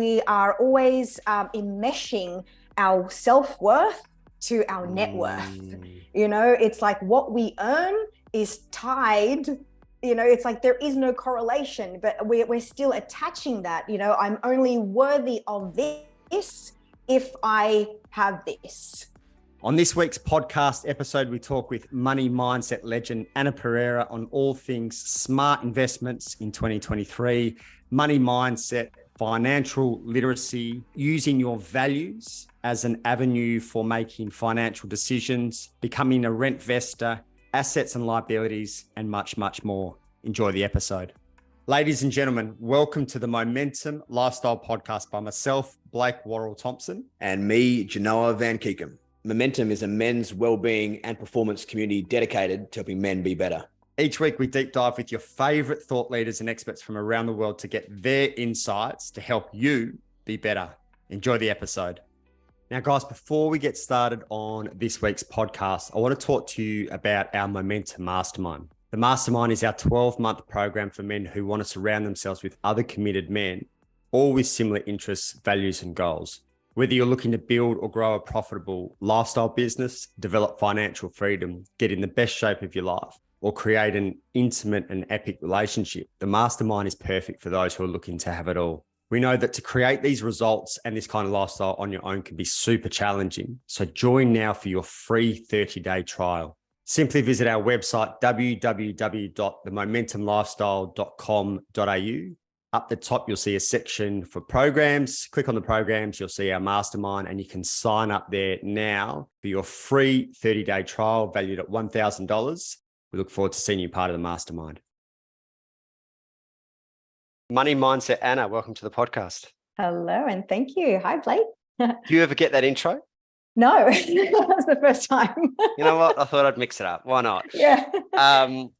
We are always enmeshing our self-worth to our net worth. It's like what we earn is tied, it's like there is no correlation, but we're still attaching that, I'm only worthy of this if I have this. On this week's podcast episode, we talk with money mindset legend Anna Pereira on all things smart investments in 2023, money mindset, financial literacy, using your values as an avenue for making financial decisions, becoming a rent vestor, assets and liabilities, and much, much more. Enjoy the episode. Ladies and gentlemen, welcome to the Momentum Lifestyle Podcast by myself, Blake Worrell-Thompson. And me, Genoa Van Keekum. Momentum is a men's wellbeing and performance community dedicated to helping men be better. Each week, we deep dive with your favorite thought leaders and experts from around the world to get their insights to help you be better. Enjoy the episode. Now, guys, before we get started on this week's podcast, I want to talk to you about our Momentum Mastermind. The Mastermind is our 12-month program for men who want to surround themselves with other committed men, all with similar interests, values, and goals. Whether you're looking to build or grow a profitable lifestyle business, develop financial freedom, get in the best shape of your life, or create an intimate and epic relationship, the Mastermind is perfect for those who are looking to have it all. We know that to create these results and this kind of lifestyle on your own can be super challenging. So join now for your free 30-day trial. Simply visit our website, www.themomentumlifestyle.com.au. Up the top, you'll see a section for programs. Click on the programs, you'll see our mastermind, and you can sign up there now for your free 30-day trial valued at $1,000. We look forward to seeing you part of the mastermind. Money Mindset Anna, welcome to the podcast. Hello, and thank you. Hi, Blake. Do you ever get that intro? No, that was the first time. You know what? I thought I'd mix it up. Why not? Yeah.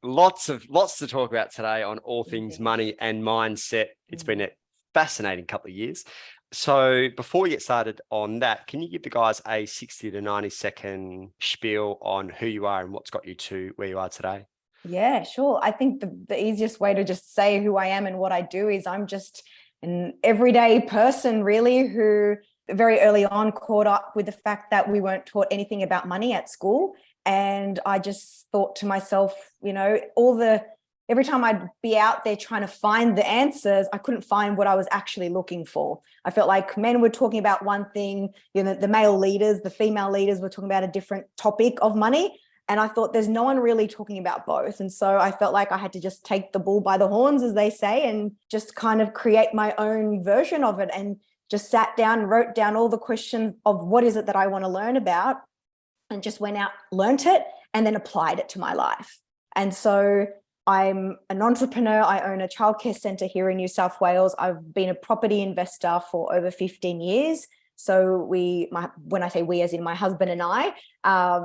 Lots to talk about today on all things money and mindset. It's been a fascinating couple of years. So before we get started on that, can you give the guys a 60 to 90 second spiel on who you are and what's got you to where you are today? Yeah, sure. I think the easiest way to just say who I am and what I do is I'm just an everyday person, really, who very early on caught up with the fact that we weren't taught anything about money at school. And I just thought to myself, every time I'd be out there trying to find the answers, I couldn't find what I was actually looking for. I felt like men were talking about one thing, the male leaders, the female leaders were talking about a different topic of money. And I thought there's no one really talking about both. And so I felt like I had to just take the bull by the horns, as they say, and just kind of create my own version of it, and just sat down and wrote down all the questions of what is it that I want to learn about, and just went out, learnt it, and then applied it to my life. And so I'm an entrepreneur. I own a childcare centre here in New South Wales. I've been a property investor for over 15 years. So when I say we, as in my husband and I,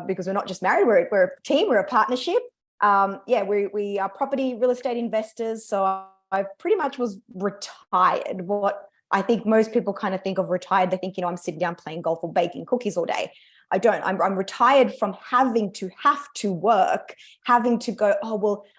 because we're not just married, we're a team, we're a partnership. We are property real estate investors. So I pretty much was retired. What I think most people kind of think of retired, they think, I'm sitting down playing golf or baking cookies all day. I don't. I'm retired from having to work, having to go,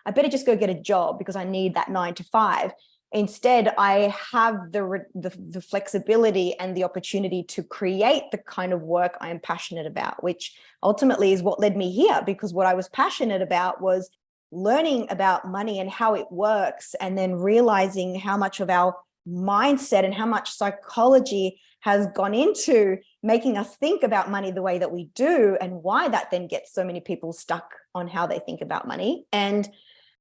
I better just go get a job because I need that 9 to 5. Instead, I have the flexibility and the opportunity to create the kind of work I am passionate about, which ultimately is what led me here, because what I was passionate about was learning about money and how it works, and then realizing how much of our mindset and how much psychology has gone into making us think about money the way that we do, and why that then gets so many people stuck on how they think about money. And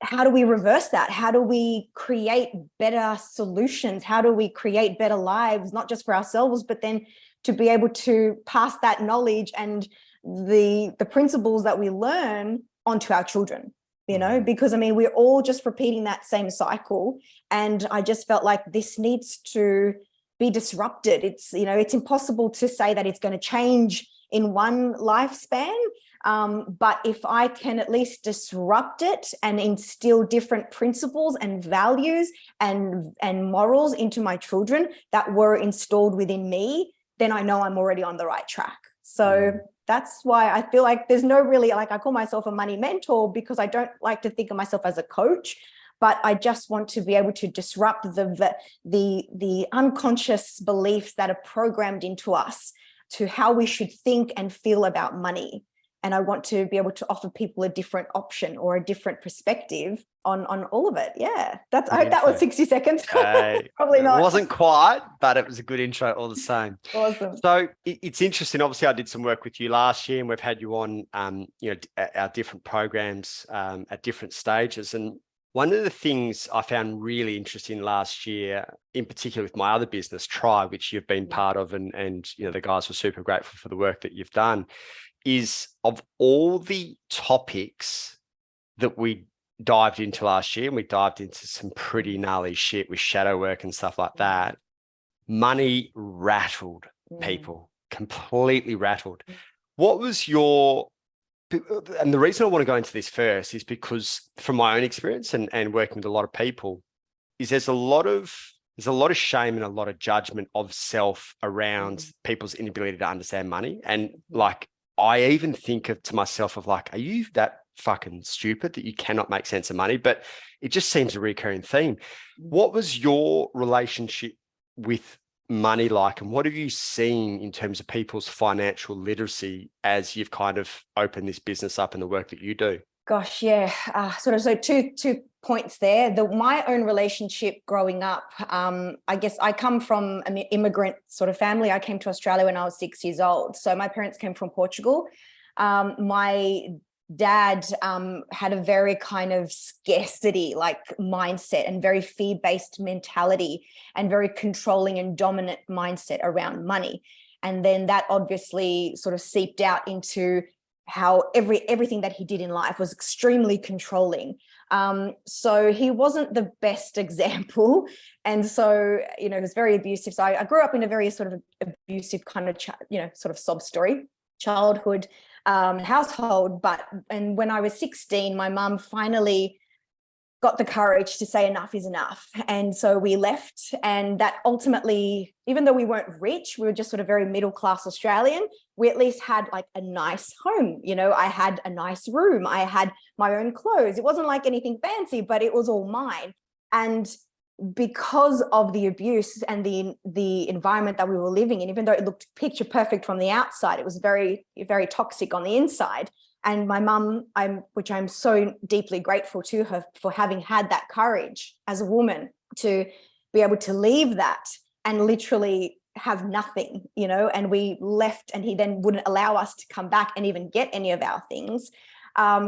how do we reverse that? How do we create better solutions? How do we create better lives, not just for ourselves, but then to be able to pass that knowledge and the principles that we learn onto our children? Because we're all just repeating that same cycle. And I just felt like this needs to be disrupted. It's impossible to say that it's going to change in one lifespan. But if I can at least disrupt it and instill different principles and values and morals into my children that were installed within me, then I know I'm already on the right track. So that's why I feel like there's no really, I call myself a money mentor, because I don't like to think of myself as a coach, but I just want to be able to disrupt the unconscious beliefs that are programmed into us to how we should think and feel about money. And I want to be able to offer people a different option or a different perspective on all of it. Yeah, I hope that was 60 seconds. Probably not. It wasn't quite, but it was a good intro all the same. Awesome. So it's interesting. Obviously, I did some work with you last year, and we've had you on, our different programs at different stages. And one of the things I found really interesting last year, in particular with my other business, Try, which you've been part of, and the guys were super grateful for the work that you've done, is of all the topics that we dived into last year, and we dived into some pretty gnarly shit with shadow work and stuff like that, money rattled people, completely rattled. What was and the reason I want to go into this first is because from my own experience and working with a lot of people, is there's a lot of shame and a lot of judgment of self around people's inability to understand money. And like, I even think to myself of like, are you that fucking stupid that you cannot make sense of money? But it just seems a recurring theme. What was your relationship with money like, and what have you seen in terms of people's financial literacy as you've kind of opened this business up and the work that you do? Gosh, yeah. So two points there. My own relationship growing up, I guess I come from an immigrant sort of family. I came to Australia when I was 6 years old. So my parents came from Portugal. My dad had a very kind of scarcity like mindset and very fear-based mentality and very controlling and dominant mindset around money. And then that obviously sort of seeped out into how everything that he did in life was extremely controlling. So he wasn't the best example. And so, it was very abusive. So I grew up in a very sort of abusive kind of, sort of sob story childhood household. And when I was 16, my mum finally got the courage to say enough is enough. And so we left, and that ultimately, even though we weren't rich, we were just sort of very middle-class Australian, we at least had like a nice home. I had a nice room. I had my own clothes. It wasn't like anything fancy, but it was all mine. And because of the abuse and the environment that we were living in, even though it looked picture perfect from the outside, it was very, very toxic on the inside. And my mum, which I'm so deeply grateful to her for having had that courage as a woman to be able to leave that and literally have nothing, and we left, and he then wouldn't allow us to come back and even get any of our things.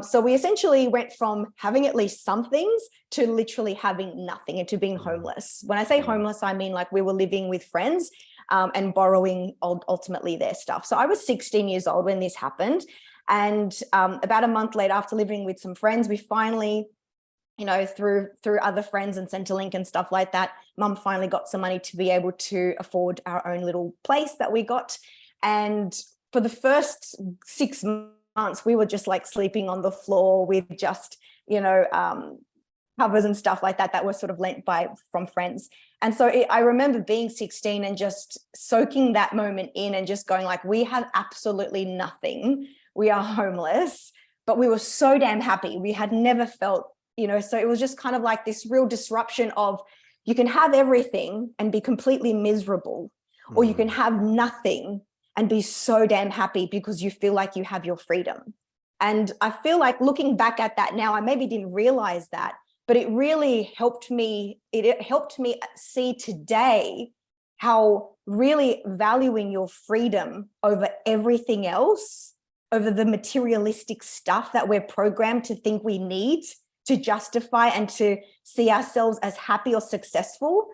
So we essentially went from having at least some things to literally having nothing and to being homeless. When I say homeless, I mean like we were living with friends and borrowing ultimately their stuff. So I was 16 years old when this happened. And about a month later, after living with some friends, we finally, through other friends and Centrelink and stuff like that, Mum finally got some money to be able to afford our own little place that we got. And for the first 6 months, we were just like sleeping on the floor with just, covers and stuff like that were sort of lent from friends. And so I remember being 16 and just soaking that moment in and just going like, we have absolutely nothing. We are homeless, but we were so damn happy. We had never felt, so it was just kind of like this real disruption of you can have everything and be completely miserable, or you can have nothing and be so damn happy because you feel like you have your freedom. And I feel like looking back at that now, I maybe didn't realize that, but it really helped me. It helped me see today how really valuing your freedom over everything else, over the materialistic stuff that we're programmed to think we need to justify and to see ourselves as happy or successful,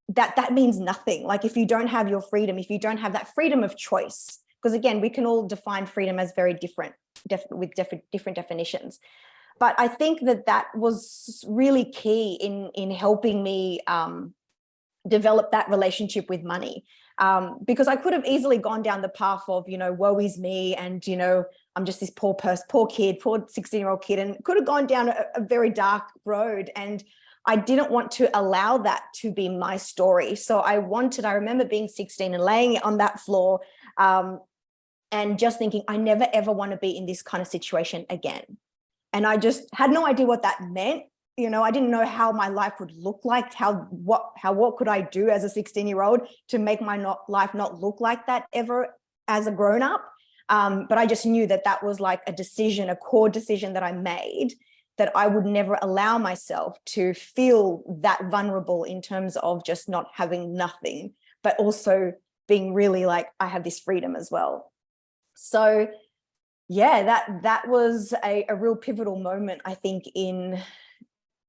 that means nothing. Like if you don't have your freedom, if you don't have that freedom of choice, because again, we can all define freedom as very different, with different definitions. But I think that was really key in helping me develop that relationship with money. Because I could have easily gone down the path of, woe is me, and, I'm just this poor 16-year-old kid, and could have gone down a very dark road. And I didn't want to allow that to be my story. So I remember being 16 and laying on that floor and just thinking, I never, ever want to be in this kind of situation again. And I just had no idea what that meant. I didn't know how my life would look like, what could I do as a 16-year-old to make my life not look like that ever as a grown-up. But I just knew that was like a core decision that I made, that I would never allow myself to feel that vulnerable in terms of just not having nothing, but also being really like, I have this freedom as well. So yeah, that was a real pivotal moment, I think, in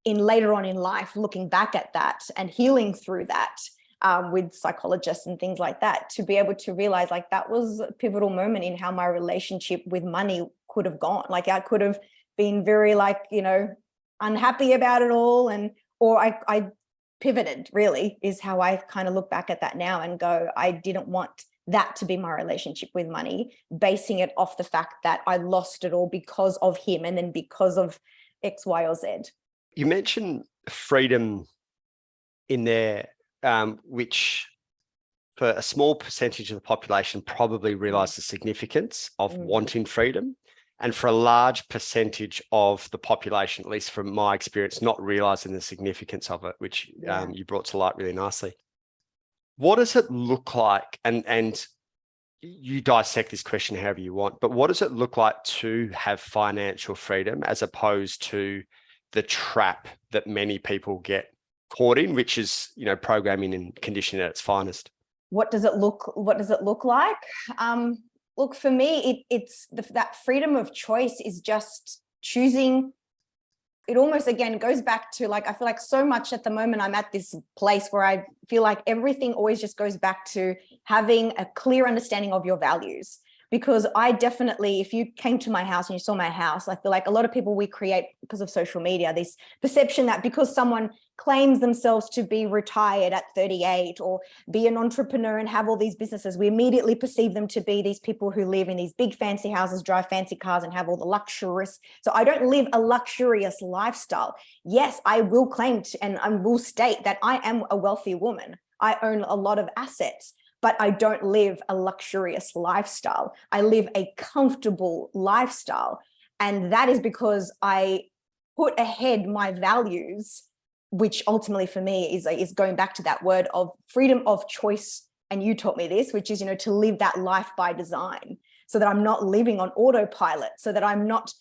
later on in life, looking back at that and healing through that with psychologists and things like that, to be able to realize like that was a pivotal moment in how my relationship with money could have gone. Like I could have been very unhappy about it all, or I pivoted, really, is how I kind of look back at that now and go, I didn't want that to be my relationship with money, basing it off the fact that I lost it all because of him and then because of X, Y, or Z. You mentioned freedom in there, which for a small percentage of the population probably realize the significance of wanting freedom. And for a large percentage of the population, at least from my experience, not realizing the significance of it, which you brought to light really nicely. What does it look like? And you dissect this question however you want, but what does it look like to have financial freedom as opposed to the trap that many people get caught in, which is, programming and conditioning at its finest? What does it look like? Look, for me, it's that freedom of choice is just choosing. It almost, again, goes back to I feel like so much at the moment I'm at this place where I feel like everything always just goes back to having a clear understanding of your values. Because I definitely, if you came to my house and you saw my house, I feel like a lot of people, we create, because of social media, this perception that because someone claims themselves to be retired at 38 or be an entrepreneur and have all these businesses, we immediately perceive them to be these people who live in these big fancy houses, drive fancy cars, and have all the luxurious. So I don't live a luxurious lifestyle. Yes, I will claim and I will state that I am a wealthy woman. I own a lot of assets, but I don't live a luxurious lifestyle. I live a comfortable lifestyle. And that is because I put ahead my values, which ultimately for me is going back to that word of freedom of choice. And you taught me this, which is, to live that life by design, so that I'm not living on autopilot, so that I'm not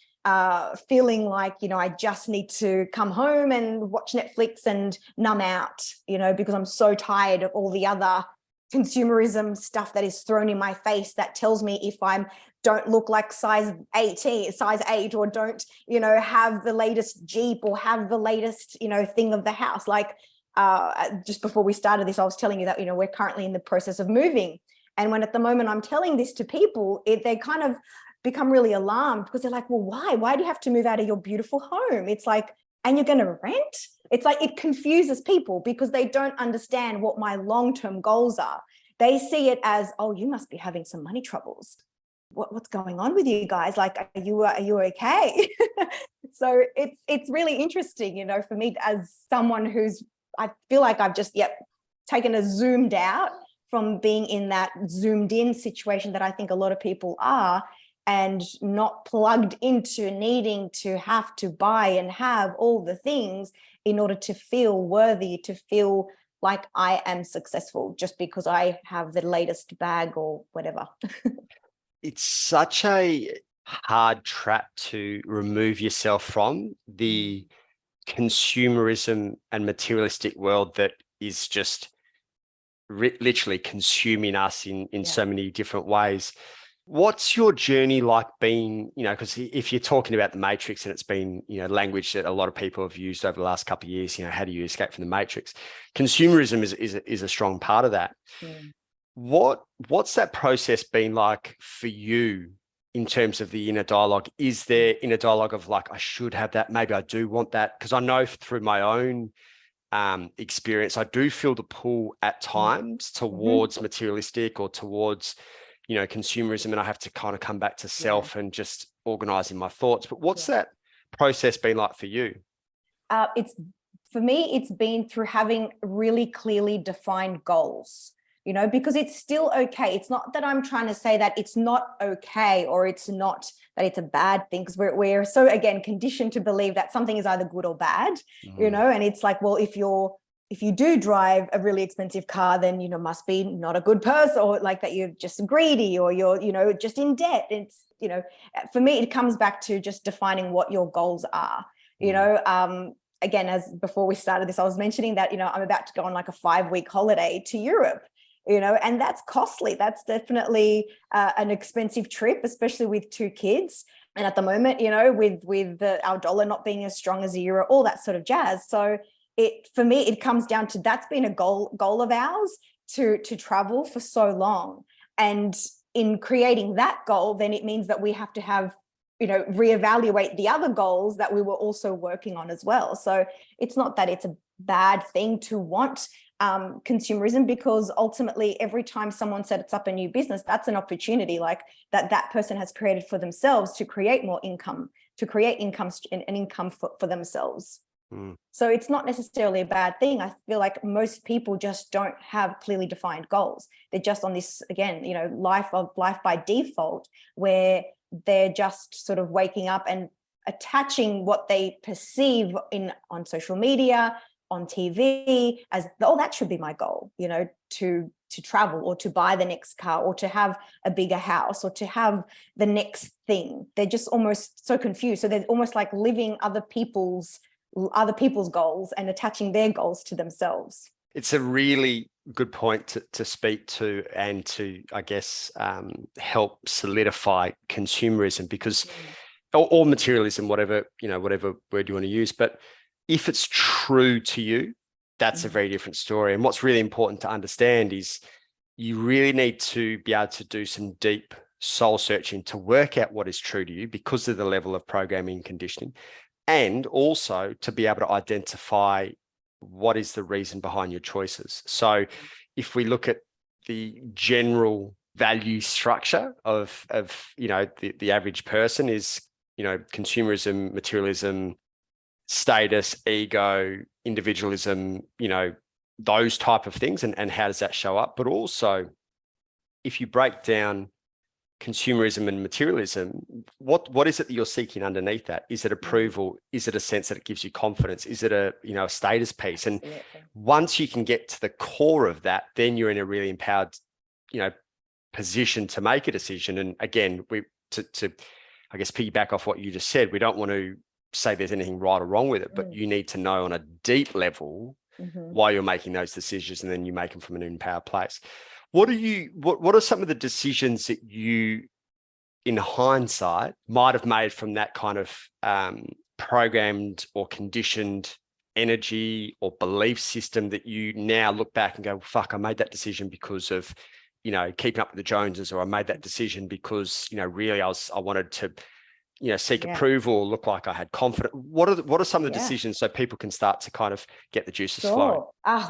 feeling like, I just need to come home and watch Netflix and numb out, because I'm so tired of all the other consumerism stuff that is thrown in my face that tells me if I don't look like size 8, or don't, have the latest Jeep or have the latest, thing of the house. Just before we started this, I was telling you that, we're currently in the process of moving. And when at the moment I'm telling this to people, they kind of become really alarmed, because they're like, well, why? Why do you have to move out of your beautiful home? It's like, and you're going to rent? It's like, it confuses people because they don't understand what my long-term goals are. They see it as, oh, you must be having some money troubles. What's going on with you guys? Like, are you okay? So it's really interesting, for me as someone I feel like I've just taken a zoomed out from being in that zoomed in situation that I think a lot of people are, and not plugged into needing to have to buy and have all the things in order to feel worthy, to feel like I am successful just because I have the latest bag or whatever. It's such a hard trap to remove yourself from, the consumerism and materialistic world that is just literally consuming us in so many different ways. What's your journey like being, because if you're talking about the matrix, and it's been, language that a lot of people have used over the last couple of years, how do you escape from the matrix? Consumerism is a strong part of that. Mm. What's that process been like for you in terms of the inner dialogue? Is there inner dialogue of like, I should have that, maybe I do want that? Because I know through my own experience, I do feel the pull at times towards materialistic or towards consumerism, and I have to kind of come back to self and just organizing my thoughts. But what's that process been like for you? For me, it's been through having really clearly defined goals, because it's still okay. It's not that I'm trying to say that it's not okay, or it's not that it's a bad thing, because we're so, again, conditioned to believe that something is either good or bad, and it's like, well, if you do drive a really expensive car, then, must be not a good person, or like that you're just greedy, or you're, just in debt. It's, for me, it comes back to just defining what your goals are, again, as before we started this, I was mentioning that, I'm about to go on like a 5-week holiday to Europe, and that's costly. That's definitely an expensive trip, especially with 2 kids. And at the moment, with our dollar not being as strong as the euro, all that sort of jazz. So for me, it comes down to, that's been a goal of ours to travel for so long. And in creating that goal, then it means that we have to have, reevaluate the other goals that we were also working on as well. So it's not that it's a bad thing to want consumerism, because ultimately every time someone sets up a new business, that's an opportunity like that person has created for themselves to create more income, to create an income for themselves. So it's not necessarily a bad thing. I feel like most people just don't have clearly defined goals. They're just on this, again, life by default, where they're just sort of waking up and attaching what they perceive on social media, on TV, as, oh, that should be my goal, to travel, or to buy the next car, or to have a bigger house, or to have the next thing. They're just almost so confused. So they're almost like living other people's goals and attaching their goals to themselves. It's a really good point to speak to, and to, I guess, help solidify consumerism, because, or materialism, whatever word you want to use. But if it's true to you, that's a very different story. And what's really important to understand is you really need to be able to do some deep soul searching to work out what is true to you, because of the level of programming and conditioning, and also to be able to identify what is the reason behind your choices. So if we look at the general value structure of the average person is, consumerism, materialism, status, ego, individualism, those type of things, and how does that show up? But also, if you break down consumerism and materialism, what is it that you're seeking underneath that? Is it approval? Is it a sense that it gives you confidence? Is it a status piece? And once you can get to the core of that, then you're in a really empowered position to make a decision. And again, to I guess piggyback off what you just said, we don't want to say there's anything right or wrong with it, but you need to know on a deep level why you're making those decisions, and then you make them from an empowered place. What are some of the decisions that you, in hindsight, might have made from that kind of programmed or conditioned energy or belief system that you now look back and go, fuck, I made that decision because of, keeping up with the Joneses, or I made that decision because, really I wanted to, seek approval, look like I had confidence. What are some of the decisions so people can start to kind of get the juices flowing?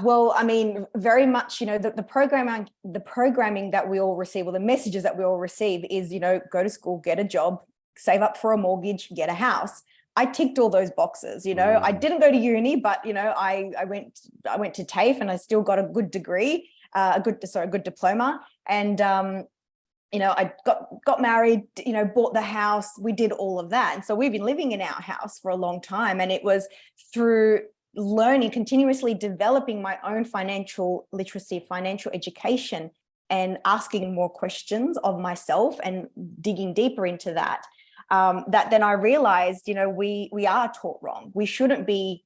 Well, I mean, very much, the programming that we all receive, or the messages that we all receive is, go to school, get a job, save up for a mortgage, get a house. I ticked all those boxes. I didn't go to uni, but I went to TAFE, and I still got a good degree, a good diploma, and I got married, bought the house, we did all of that. And so we've been living in our house for a long time. And it was through learning, continuously developing my own financial literacy, financial education, and asking more questions of myself and digging deeper into that, that then I realized, we are taught wrong. We shouldn't be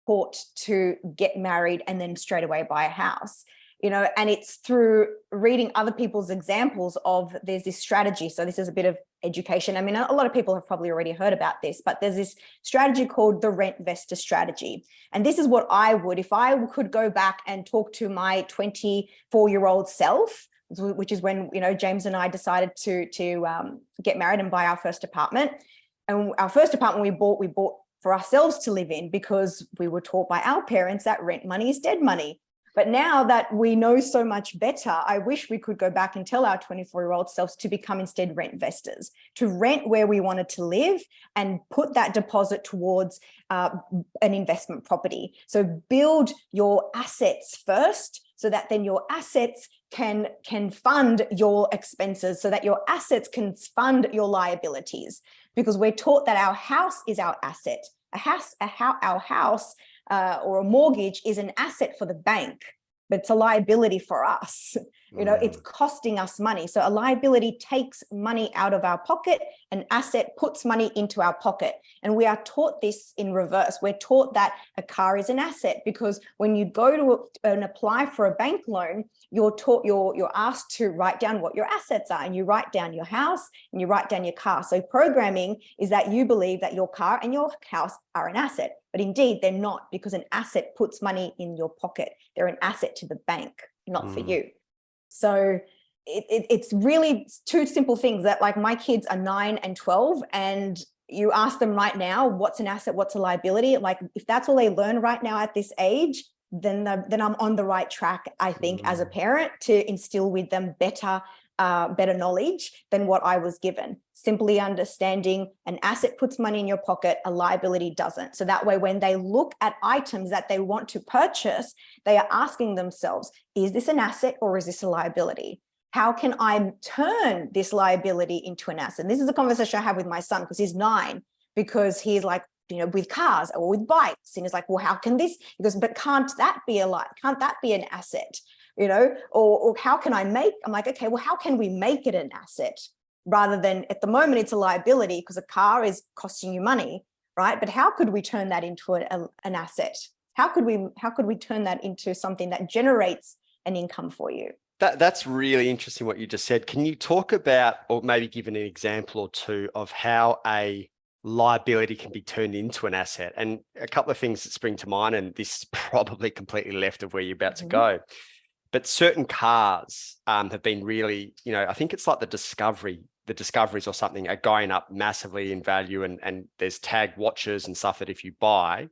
taught to get married and then straight away buy a house. And it's through reading other people's examples of, there's this strategy. So this is a bit of education. I mean, a lot of people have probably already heard about this, but there's this strategy called the rent-vestor strategy. And this is what I would, if I could go back and talk to my 24-year-old self, which is when, James and I decided to get married and buy our first apartment. And our first apartment we bought for ourselves to live in, because we were taught by our parents that rent money is dead money. But now that we know so much better, I wish we could go back and tell our 24-year-old selves to become instead rent investors, to rent where we wanted to live and put that deposit towards an investment property. So build your assets first so that then your assets can fund your expenses, so that your assets can fund your liabilities. Because we're taught that our house is our asset. Our house or a mortgage is an asset for the bank, but it's a liability for us. It's costing us money. So a liability takes money out of our pocket, an asset puts money into our pocket. And we are taught this in reverse. We're taught that a car is an asset, because when you go to and apply for a bank loan, you're asked to write down what your assets are, and you write down your house and you write down your car. So programming is that you believe that your car and your house are an asset, but indeed they're not, because an asset puts money in your pocket. They're an asset to the bank, not for you. So it's really two simple things that, like, my kids are 9 and 12, and you ask them right now, what's an asset, what's a liability? Like, if that's all they learn right now at this age, then I'm on the right track, I think, as a parent, to instill with them better knowledge than what I was given. Simply understanding an asset puts money in your pocket, a liability doesn't. So that way, when they look at items that they want to purchase, they are asking themselves, is this an asset or is this a liability? How can I turn this liability into an asset? And this is a conversation I have with my son, because he's 9, because he's like, with cars or with bikes. And he's like, well, how can this? He goes, but can't that be an asset? Or how can I'm like, okay, well, how can we make it an asset, rather than, at the moment, it's a liability because a car is costing you money, right? But how could we turn that into an asset? How could we turn that into something that generates an income for you? That's really interesting what you just said. Can you talk about, or maybe give an example or two of how a liability can be turned into an asset? And a couple of things that spring to mind, and this is probably completely left of where you're about to go, but certain cars have been really, I think it's like the Discoveries or something are going up massively in value, and there's tagged watches and stuff that if you buy,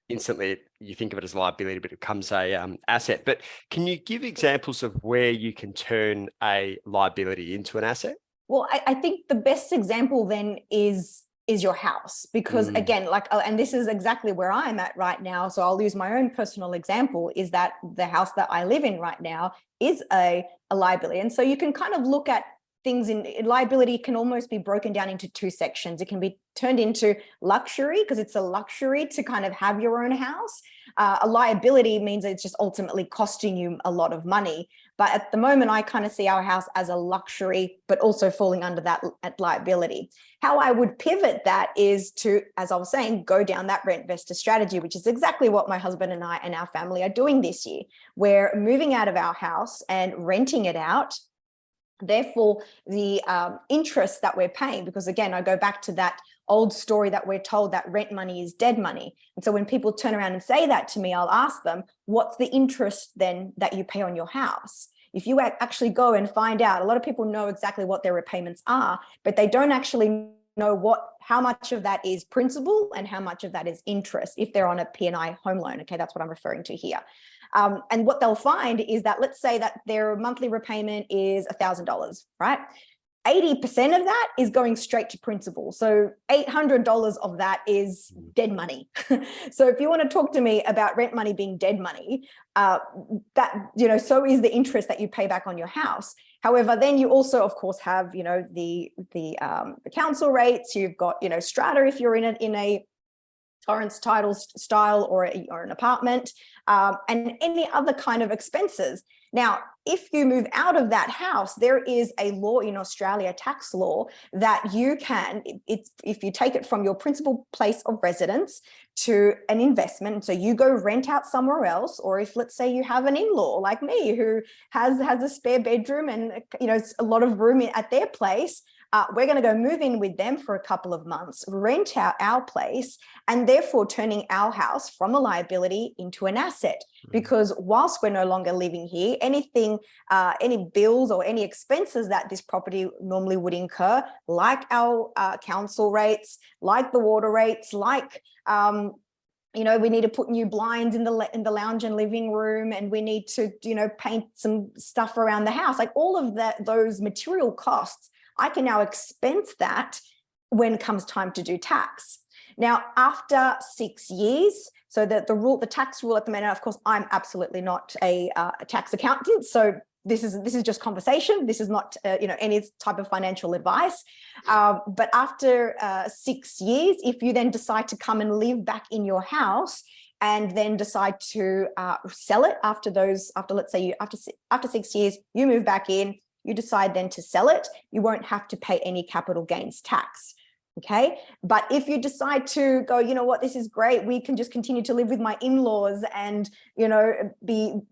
instantly you think of it as a liability, but it becomes a asset. But can you give examples of where you can turn a liability into an asset? Well, I think the best example then is your house, because again, and this is exactly where I'm at right now. So I'll use my own personal example, is that the house that I live in right now is a liability. And so you can kind of look at things in liability can almost be broken down into 2 sections. It can be turned into luxury, because it's a luxury to kind of have your own house. A liability means it's just ultimately costing you a lot of money. But at the moment, I kind of see our house as a luxury, but also falling under that liability. How I would pivot that is to, as I was saying, go down that rent vestor strategy, which is exactly what my husband and I and our family are doing this year. We're moving out of our house and renting it out. Therefore, the interest that we're paying, because again, I go back to that old story that we're told that rent money is dead money. And so when people turn around and say that to me, I'll ask them, what's the interest then that you pay on your house? If you actually go and find out, a lot of people know exactly what their repayments are, but they don't actually know how much of that is principal and how much of that is interest if they're on a P&I home loan. Okay, that's what I'm referring to here. And what they'll find is that, let's say that their monthly repayment is $1,000, right? 80% of that is going straight to principal. So $800 of that is dead money. So if you want to talk to me about rent money being dead money, so is the interest that you pay back on your house. However, then you also, of course, have, the council rates. You've got, strata if you're in a Torrance title style or an apartment, and any other kind of expenses. Now, if you move out of that house, there is a law in Australia, tax law, that you can, if you take it from your principal place of residence to an investment, so you go rent out somewhere else, or if, let's say, you have an in-law like me who has a spare bedroom and a lot of room at their place, we're going to go move in with them for a couple of months, rent out our place, and therefore turning our house from a liability into an asset. Because whilst we're no longer living here, anything, any bills or any expenses that this property normally would incur, like our council rates, like the water rates, like we need to put new blinds in the lounge and living room, and we need to paint some stuff around the house, like all of those material costs, I can now expense that when it comes time to do tax. Now, after 6 years, so the tax rule at the moment, of course, I'm absolutely not a tax accountant. So this is just conversation. This is not, any type of financial advice. But after 6 years, if you then decide to come and live back in your house and then decide to sell it after 6 years, you move back in, you decide then to sell it, you won't have to pay any capital gains tax. Okay. But if you decide to go, you know what, this is great, we can just continue to live with my in-laws and,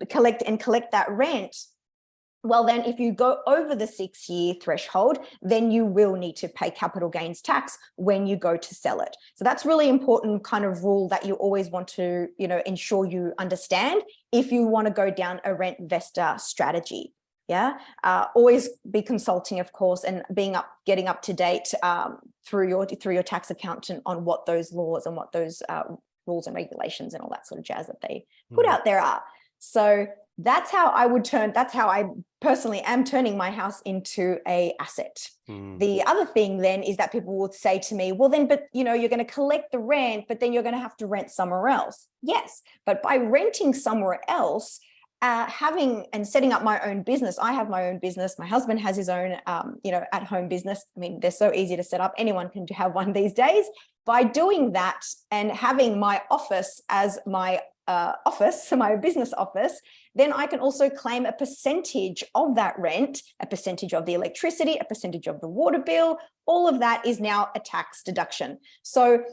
collect that rent. Well, then if you go over the 6-year threshold, then you will need to pay capital gains tax when you go to sell it. So that's really important kind of rule that you always want to, ensure you understand if you want to go down a rent vestor strategy. Yeah. Always be consulting, of course, and getting up to date through your tax accountant on what those laws and what those rules and regulations and all that sort of jazz that they put out there are. So that's how I personally am turning my house into a asset. The other thing then is that people will say to me, well then, but you're going to collect the rent, but then you're going to have to rent somewhere else. Yes, but by renting somewhere else, having and setting up my own business. I have my own business. My husband has his own, at-home business. I mean, they're so easy to set up. Anyone can have one these days. By doing that and having my office as my office, so my business office, then I can also claim a percentage of that rent, a percentage of the electricity, a percentage of the water bill. All of that is now a tax deduction. So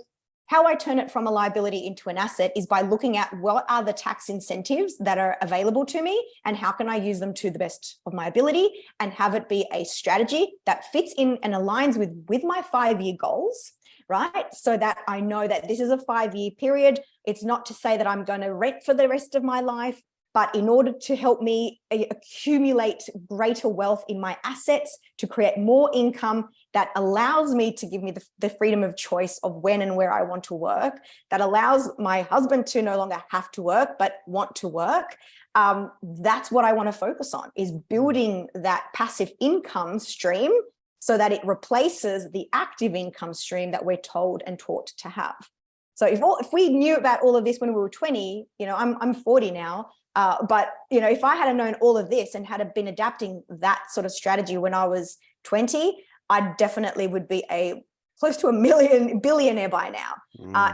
how I turn it from a liability into an asset is by looking at what are the tax incentives that are available to me and how can I use them to the best of my ability and have it be a strategy that fits in and aligns with my 5-year goals, right? So that I know that this is a 5-year period. It's not to say that I'm going to rent for the rest of my life, but in order to help me accumulate greater wealth in my assets, to create more income that allows me to give me the freedom of choice of when and where I want to work, that allows my husband to no longer have to work, but want to work. That's what I want to focus on, is building that passive income stream so that it replaces the active income stream that we're told and taught to have. So if we knew about all of this when we were 20, I'm 40 now, but if I had known all of this and had been adapting that sort of strategy when I was 20, I definitely would be close to a billionaire by now.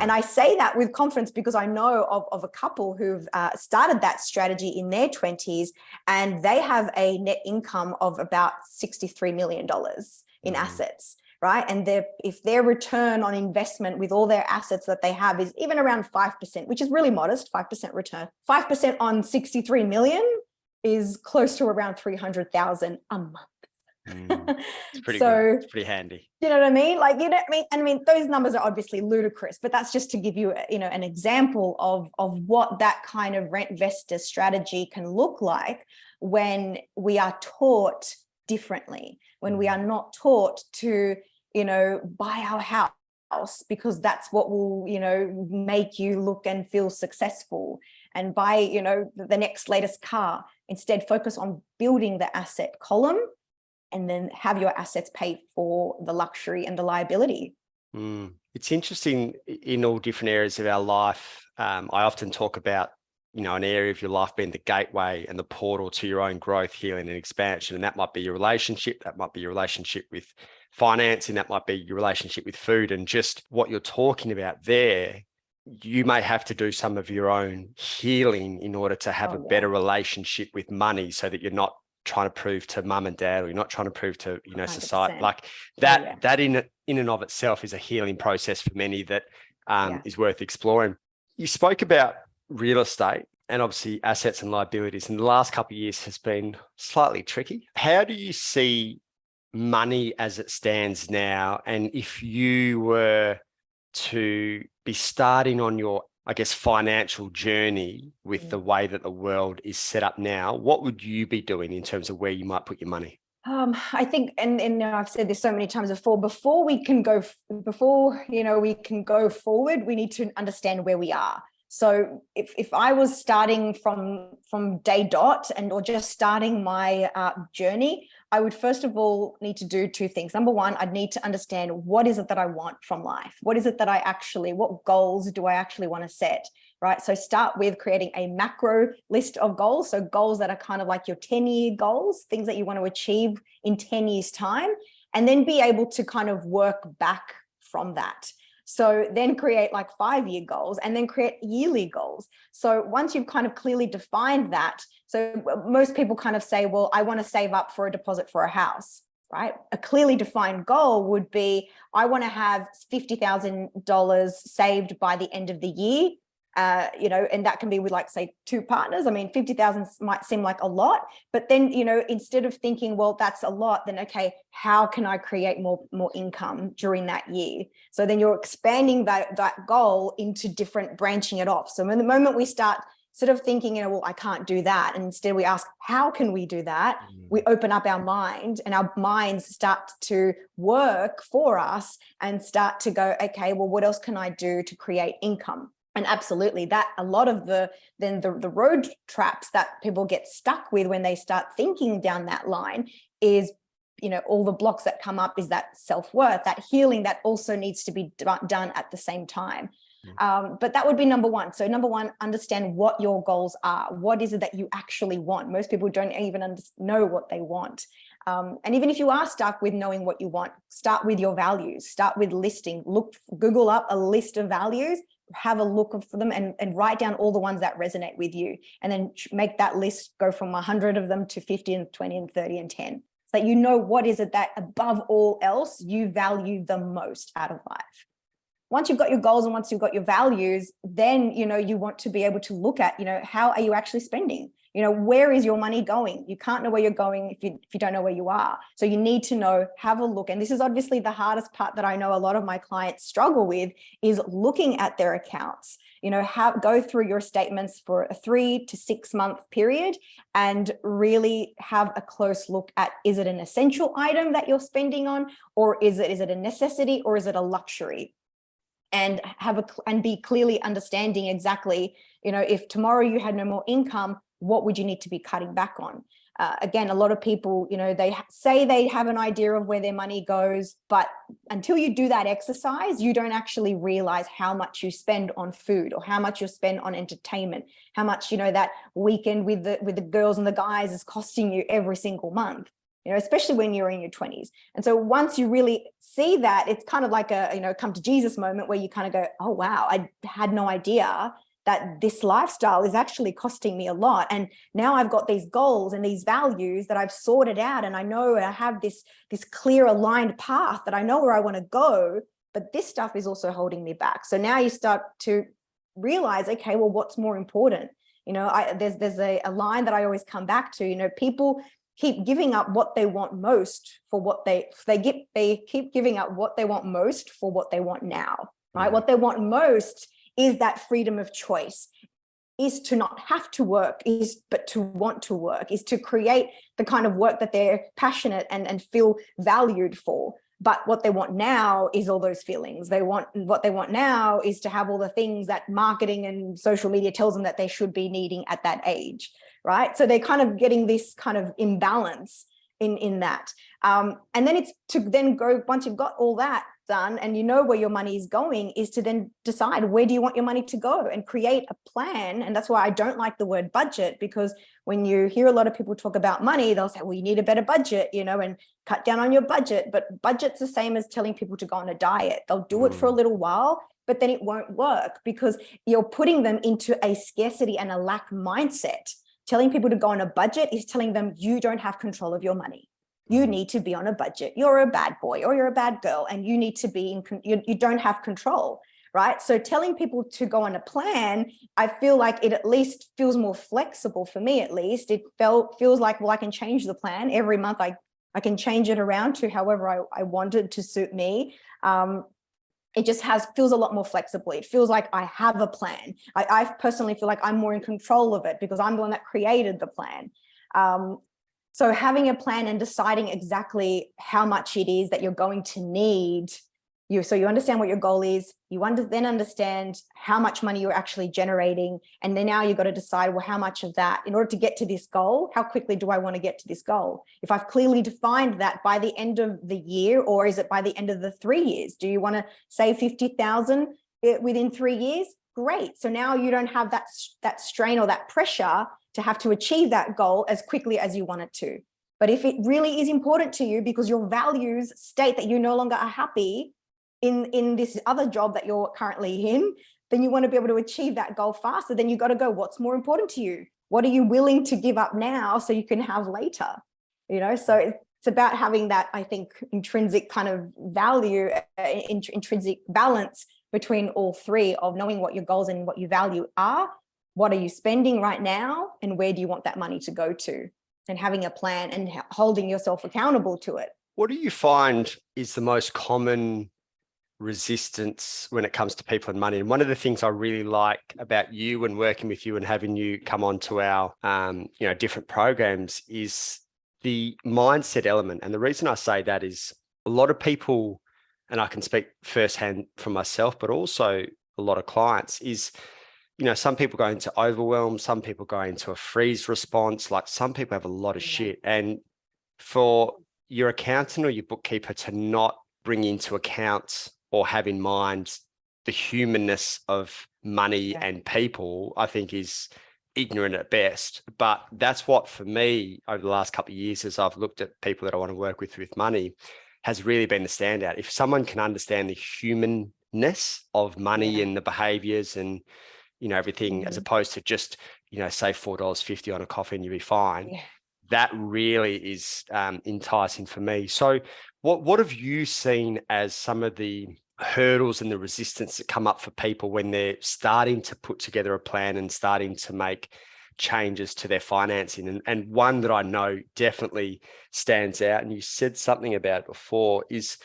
And I say that with confidence because I know of a couple who've started that strategy in their 20s, and they have a net income of about $63 million in assets. Right. And if their return on investment with all their assets that they have is even around 5%, which is really modest, 5% return, 5% on 63 million is close to around 300,000 a month. It's pretty good. It's pretty handy. You know what I mean? I mean, those numbers are obviously ludicrous, but that's just to give you, an example of what that kind of rent vestor strategy can look like when we are taught differently, when we are not taught to buy our house because that's what will, make you look and feel successful, and buy, the next latest car. Instead, focus on building the asset column and then have your assets pay for the luxury and the liability. It's interesting in all different areas of our life. I often talk about, an area of your life being the gateway and the portal to your own growth, healing and expansion. And that might be your relationship. That might be your relationship with financing. That might be your relationship with food. And just what you're talking about there, you may have to do some of your own healing in order to have a better relationship with money, so that you're not trying to prove to mum and dad, or you're not trying to prove to, society. Like that, that in and of itself is a healing process for many that is worth exploring. You spoke about real estate and obviously assets and liabilities, and the last couple of years has been slightly tricky. How do you see money as it stands now? And if you were to be starting on your, financial journey with the way that the world is set up now, what would you be doing in terms of where you might put your money? I think, and I've said this so many times before we can go forward, we need to understand where we are. So if I was starting from day dot or just starting my journey, I would first of all need to do two things. Number one, I'd need to understand what is it that I want from life? What is it that what goals do I actually want to set? Right. So start with creating a macro list of goals. So goals that are kind of like your 10-year goals, things that you want to achieve in 10 years time, and then be able to kind of work back from that. So then create like 5-year goals and then create yearly goals. So once you've kind of clearly defined that, so most people kind of say, well, I want to save up for a deposit for a house, right? A clearly defined goal would be, I want to have $50,000 saved by the end of the year. And that can be with, like, say, 2 partners. I mean, 50,000 might seem like a lot, but then, instead of thinking, well, that's a lot, then, okay, how can I create more income during that year? So then you're expanding that goal into different, branching it off. So in the moment we start sort of thinking, well, I can't do that, and instead we ask, how can we do that? We open up our mind, and our minds start to work for us and start to go, okay, well, what else can I do to create income? And absolutely, that a lot of the road traps that people get stuck with when they start thinking down that line is, all the blocks that come up is that self-worth, that healing that also needs to be done at the same time. But that would be number one. So number one, understand what your goals are. What is it that you actually want? Most people don't even know what they want. And even if you are stuck with knowing what you want, start with your values, start with listing, Google up a list of values, have a look for them and write down all the ones that resonate with you. And then make that list go from 100 of them to 50 and 20 and 30 and 10. So that you know what is it that above all else you value the most out of life. Once you've got your goals and once you've got your values, then, you want to be able to look at, how are you actually spending? Where is your money going? You can't know where you're going if you don't know where you are. So you need to know, have a look. And this is obviously the hardest part that I know a lot of my clients struggle with, is looking at their accounts. Go through your statements for a 3 to 6 month period and really have a close look at, is it an essential item that you're spending on, or is it a necessity, or is it a luxury? And be clearly understanding exactly, if tomorrow you had no more income, what would you need to be cutting back on? Again, a lot of people, they say they have an idea of where their money goes, but until you do that exercise, you don't actually realize how much you spend on food, or how much you spend on entertainment, how much, that weekend with the girls and the guys is costing you every single month. Especially when you're in your 20s. And so once you really see that, it's kind of like a, come to Jesus moment, where you kind of go, oh, wow, I had no idea that this lifestyle is actually costing me a lot. And now I've got these goals and these values that I've sorted out. And I know I have this clear aligned path that I know where I want to go, but this stuff is also holding me back. So now you start to realize, okay, well, what's more important? There's a line that I always come back to, people keep giving up what they want most for what they keep giving up what they want most for what they want now, right? What they want most is that freedom of choice, is to not have to work, but to want to work, is to create the kind of work that they're passionate and feel valued for. But what they want now is all those feelings. What they want now is to have all the things that marketing and social media tells them that they should be needing at that age, right? So they're kind of getting this kind of imbalance in that. And then it's to then go, once you've got all that done and you know where your money is going, is to then decide, where do you want your money to go, and create a plan. And that's why I don't like the word budget, because when you hear a lot of people talk about money, they'll say, well, you need a better budget, and cut down on your budget. But budget's the same as telling people to go on a diet. They'll do it for a little while, but then it won't work, because you're putting them into a scarcity and a lack mindset. Telling people to go on a budget is telling them you don't have control of your money. You need to be on a budget. You're a bad boy or you're a bad girl, and you need to be you don't have control, right? So telling people to go on a plan, I feel like it at least feels more flexible for me. At least it feels like, well, I can change the plan every month. I can change it around to however I want it to suit me. It just feels a lot more flexible. It feels like I have a plan. I personally feel like I'm more in control of it, because I'm the one that created the plan. So having a plan and deciding exactly how much it is that you're going to need, So you understand what your goal is. You then understand how much money you're actually generating. And then now you've got to decide, well, how much of that, in order to get to this goal, how quickly do I want to get to this goal? If I've clearly defined that by the end of the year, or is it by the end of the 3 years? Do you want to save 50,000 within 3 years? Great. So now you don't have that strain or that pressure to have to achieve that goal as quickly as you want it to. But if it really is important to you because your values state that you no longer are happy in this other job that you're currently in, then you want to be able to achieve that goal faster. Then you got to go, what's more important to you? What are you willing to give up now so you can have later? So it's about having that, I think, intrinsic kind of value, intrinsic balance between all three, of knowing what your goals and what you value are, what are you spending right now, and where do you want that money to go to, and having a plan and holding yourself accountable to it. What do you find is the most common resistance when it comes to people and money? And one of the things I really like about you and working with you and having you come on to our different programs is the mindset element. And the reason I say that is a lot of people, and I can speak firsthand from myself, but also a lot of clients, is some people go into overwhelm, some people go into a freeze response, like some people have a lot of shit. And for your accountant or your bookkeeper to not bring into account or have in mind the humanness of money and people, I think is ignorant at best. But that's what, for me, over the last couple of years, as I've looked at people that I want to work with money, has really been the standout. If someone can understand the humanness of money and the behaviors and everything, as opposed to just save $4.50 on a coffee and you'll be fine, that really is enticing for me. So what have you seen as some of the hurdles and the resistance that come up for people when they're starting to put together a plan and starting to make changes to their financing? And one that I know definitely stands out, and you said something about before, is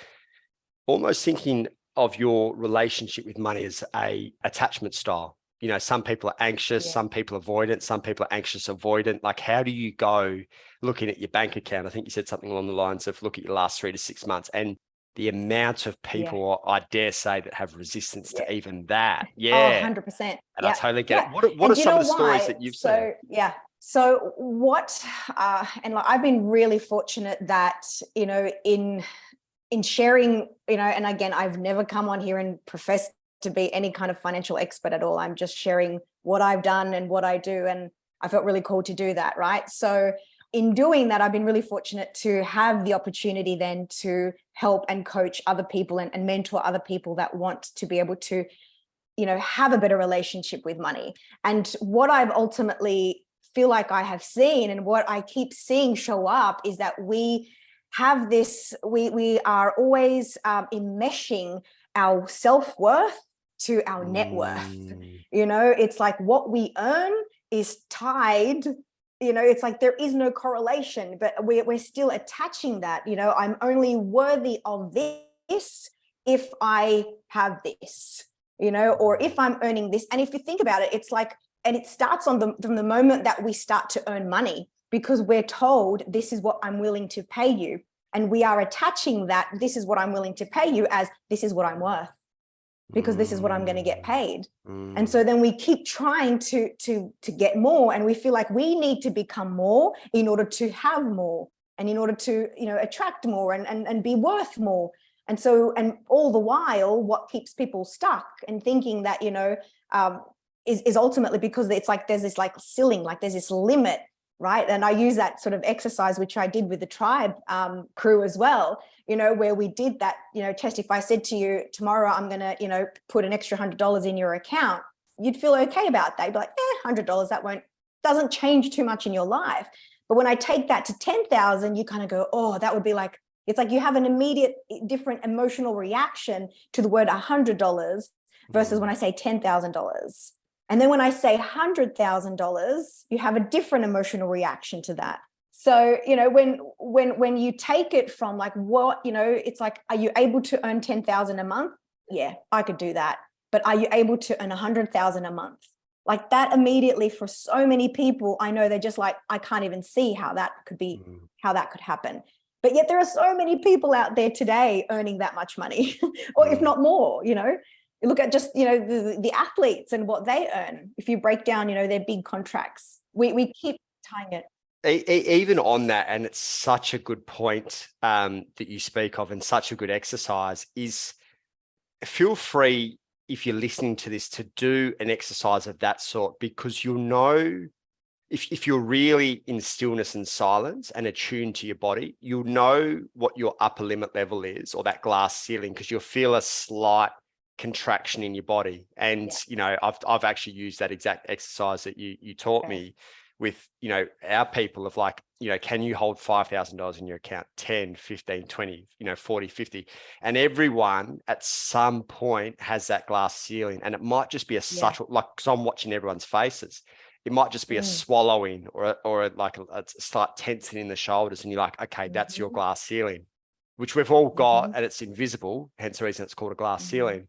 almost thinking of your relationship with money as a attachment style. Some people are anxious, some people avoidant, some people are anxious avoidant. Like, how do you go looking at your bank account? I think you said something along the lines of look at your last 3 to 6 months, and the amount of people, I dare say, that have resistance to even that. Oh, 100%. And I totally get it. What are some of the stories that you've seen? So what, and like, I've been really fortunate that, in sharing, and again, I've never come on here and professed to be any kind of financial expert at all. I'm just sharing what I've done and what I do. And I felt really called to do that. Right. So in doing that, I've been really fortunate to have the opportunity then to help and coach other people and mentor other people that want to be able to, have a better relationship with money. And what I've ultimately feel like I have seen, and what I keep seeing show up, is that we have this, we are always enmeshing our self-worth to our net worth. It's like what we earn is tied, it's like there is no correlation, but we're still attaching that, I'm only worthy of this if I have this, or if I'm earning this. And if you think about it, it's like, and it starts from the moment that we start to earn money, because we're told this is what I'm willing to pay you. And we are attaching that this is what I'm willing to pay you as this is what I'm worth, because this is what I'm going to get paid. And so then we keep trying to get more, and we feel like we need to become more in order to have more, and in order to, attract more and be worth more. And so, and all the while, what keeps people stuck and thinking that, is ultimately because it's like there's this like ceiling, like there's this limit, right? And I use that sort of exercise, which I did with the tribe crew as well, where we did that, test. If I said to you, tomorrow I'm going to, put an extra $100 in your account, you'd feel okay about that. You'd be like, $100, that doesn't change too much in your life. But when I take that to 10,000, you kind of go, oh, that would be like, it's like you have an immediate different emotional reaction to the word $100 versus when I say $10,000. And then when I say $100,000, you have a different emotional reaction to that. So, when you take it from like what, it's like, are you able to earn 10,000 a month? Yeah, I could do that. But are you able to earn 100,000 a month? Like that immediately, for so many people, I know they're just like, I can't even see how that could be, how that could happen. But yet there are so many people out there today earning that much money, or if not more, you know. You look at just, you know, the athletes and what they earn. If you break down, you know, their big contracts, we keep tying it. Even on that, and it's such a good point that you speak of, and such a good exercise, is feel free, if you're listening to this, to do an exercise of that sort, because you'll know, if you're really in stillness and silence and attuned to your body, you'll know what your upper limit level is, or that glass ceiling, because you'll feel a slight contraction in your body. And you know, I've actually used that exact exercise that you taught me with, you know, our people, of like, you know, can you hold $5,000 in your account, 10, 15, 20, you know, 40, 50, and everyone at some point has that glass ceiling. And it might just be a subtle, like, because I'm watching everyone's faces, it might just be a swallowing or like a slight tensing in the shoulders, and you're like, okay, that's your glass ceiling, which we've all got, and it's invisible, hence the reason it's called a glass ceiling.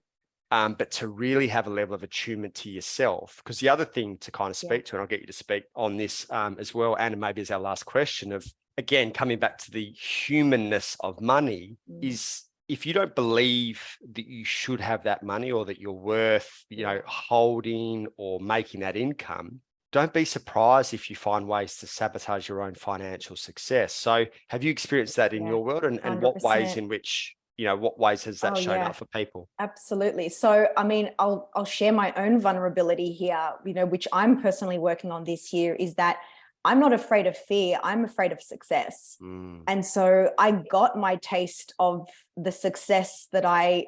But to really have a level of attunement to yourself, because the other thing to kind of speak to, and I'll get you to speak on this as well, and maybe as our last question, of, again, coming back to the humanness of money, is if you don't believe that you should have that money, or that you're worth, you know, holding or making that income, don't be surprised if you find ways to sabotage your own financial success. So have you experienced that in your world, and what ways in which, you know, what ways has that shown up for people? Absolutely. So, I mean, I'll share my own vulnerability here, you know, which I'm personally working on this year, is that I'm not afraid of fear. I'm afraid of success. And so I got my taste of the success that I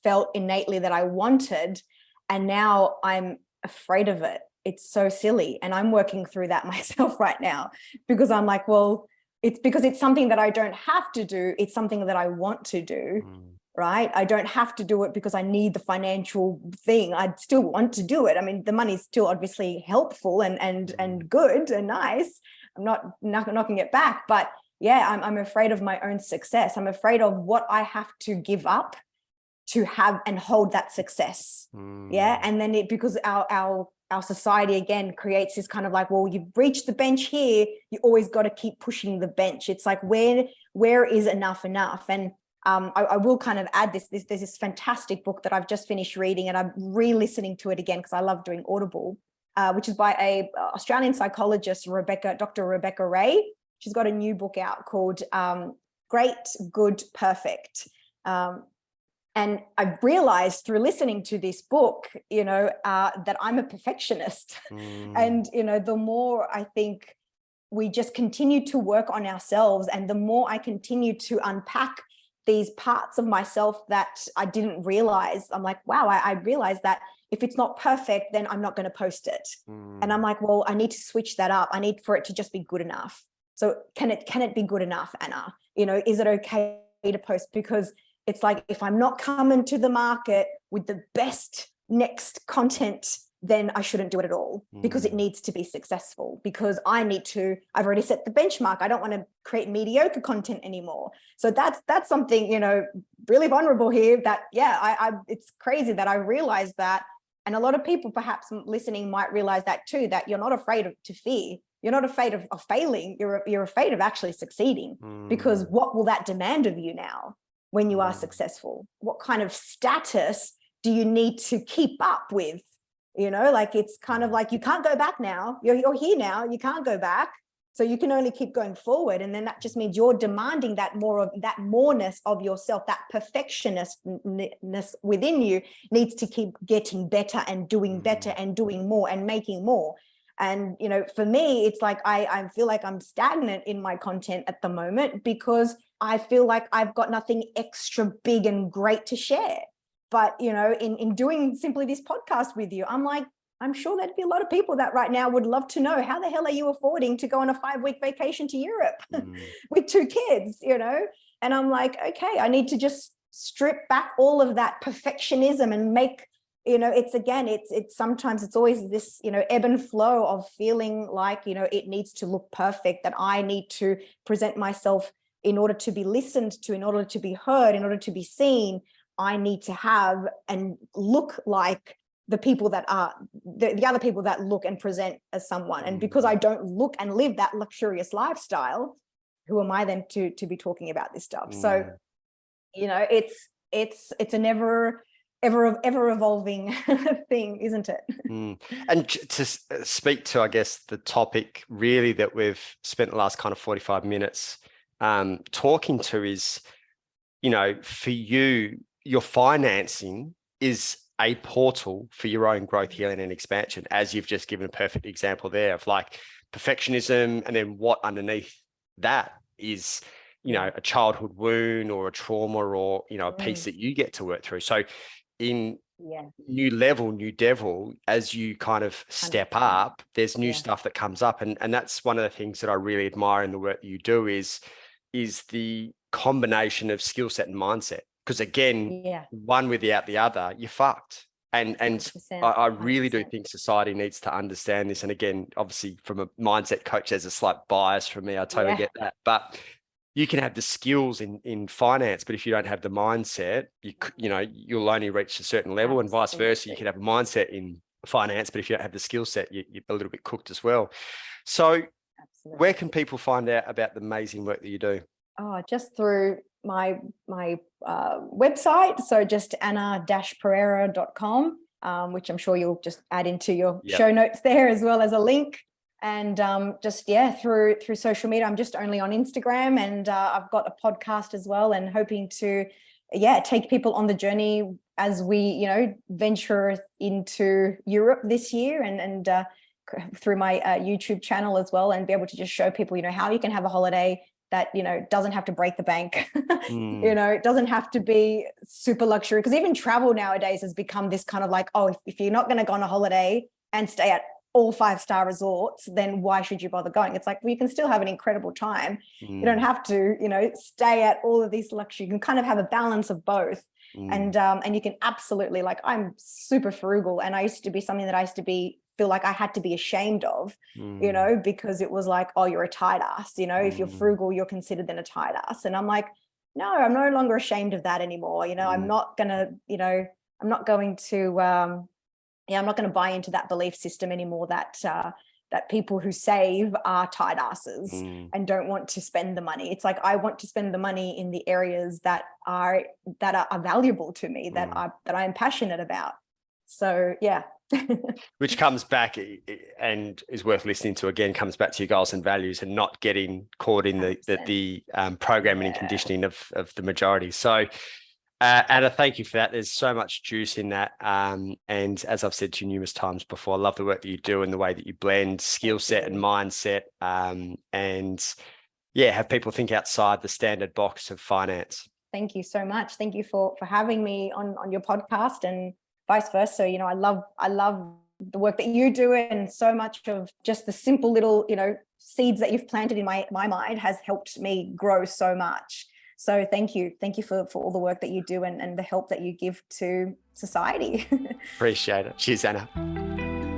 felt innately that I wanted. And now I'm afraid of it. It's so silly. And I'm working through that myself right now, because I'm like, well, it's because it's something that I don't have to do. It's something that I want to do, right? I don't have to do it because I need the financial thing. I still want to do it. I mean, the money's still obviously helpful and good and nice. I'm not knocking it back, but yeah, I'm afraid of my own success. I'm afraid of what I have to give up to have and hold that success. Yeah. And then because our society, again, creates this kind of like, well, you've reached the bench here, you always got to keep pushing the bench. It's like, where is enough? And I will kind of add there's this fantastic book that I've just finished reading, and I'm re-listening to it again because I love doing Audible, which is by a Australian psychologist, Dr. Rebecca Ray. She's got a new book out called Great, Good, Perfect. And I realized through listening to this book, you know, that I'm a perfectionist. And, you know, the more I think we just continue to work on ourselves, and the more I continue to unpack these parts of myself that I didn't realize, I'm like, wow, I realized that if it's not perfect, then I'm not going to post it. And I'm like, well, I need to switch that up. I need for it to just be good enough. So can it be good enough, Anna? You know, is it okay to post? Because it's like, if I'm not coming to the market with the best next content, then I shouldn't do it at all, because it needs to be successful, because I've already set the benchmark. I don't want to create mediocre content anymore. So that's something, you know, really vulnerable here, that, it's crazy that I realized that. And a lot of people perhaps listening might realize that too, that you're not afraid to fear. You're not afraid of failing. You're afraid of actually succeeding, because what will that demand of you now when you are successful? What kind of status do you need to keep up with? You know, like, it's kind of like, you can't go back now. You're here now. You can't go back. So you can only keep going forward. And then that just means you're demanding that moreness of yourself, that perfectionistness within you needs to keep getting better and doing better and doing more and making more. And, you know, for me, it's like, I feel like I'm stagnant in my content at the moment, because I feel like I've got nothing extra big and great to share. But, you know, in doing simply this podcast with you, I'm like, I'm sure there'd be a lot of people that right now would love to know, how the hell are you affording to go on a 5-week vacation to Europe with 2 kids, you know? And I'm like, okay, I need to just strip back all of that perfectionism and make, you know, it's sometimes it's always this, you know, ebb and flow of feeling like, you know, it needs to look perfect, that I need to present myself in order to be listened to, in order to be heard, in order to be seen. I need to have and look like the people that are the other people that look and present as someone. And because I don't look and live that luxurious lifestyle, who am I then to be talking about this stuff? So, you know, it's a never ever evolving thing, isn't it? And to speak to, I guess, the topic really that we've spent the last kind of 45 minutes talking to is, you know, for you, your financing is a portal for your own growth, healing, and expansion, as you've just given a perfect example there of like perfectionism, and then what underneath that is, you know, a childhood wound or a trauma or, you know, a piece that you get to work through. So in new level, new devil, as you kind of step 100%. up, there's new stuff that comes up. And that's one of the things that I really admire in the work that you do is the combination of skill set and mindset. Because again, one without the other, you're fucked. And 100%, I really 100%. Do think society needs to understand this. And again, obviously from a mindset coach, there's a slight bias for me. I totally get that. But you can have the skills in finance, but if you don't have the mindset, you know, you'll only reach a certain level. Absolutely. And vice versa. You can have a mindset in finance, but if you don't have the skill set, you're a little bit cooked as well. So where can people find out about the amazing work that you do? Oh, just through my website. So just anna-pereira.com, which I'm sure you'll just add into your show notes there, as well as a link. And just through social media. I'm just only on Instagram, and I've got a podcast as well, and hoping to take people on the journey as we, you know, venture into Europe this year, and through my YouTube channel as well, and be able to just show people, you know, how you can have a holiday that, you know, doesn't have to break the bank. You know, it doesn't have to be super luxury, because even travel nowadays has become this kind of like, oh, if you're not going to go on a holiday and stay at all 5-star resorts, then why should you bother going? It's like, well, you can still have an incredible time. You don't have to, you know, stay at all of these luxury. You can kind of have a balance of both. And you can absolutely, like, I'm super frugal, and I used to be something that I used to feel like I had to be ashamed of, you know, because it was like, oh, you're a tight ass, you know, if you're frugal, you're considered then a tight ass. And I'm like, no, I'm no longer ashamed of that anymore. You know, I'm not gonna, you know, I'm not going to I'm not going to buy into that belief system anymore that that people who save are tight asses and don't want to spend the money. It's like, I want to spend the money in the areas that are valuable to me, that I am passionate about. So which comes back and is worth listening to, again, comes back to your goals and values, and not getting caught in the programming and conditioning of the majority. So Anna, thank you for that. There's so much juice in that. And as I've said to you numerous times before, I love the work that you do and the way that you blend skill set and mindset, and have people think outside the standard box of finance. Thank you so much. Thank you for having me on your podcast, and vice versa. You know, I love the work that you do, and so much of just the simple little, you know, seeds that you've planted in my mind has helped me grow so much. So thank you for all the work that you do, and the help that you give to society. Appreciate it. Cheers, Anna.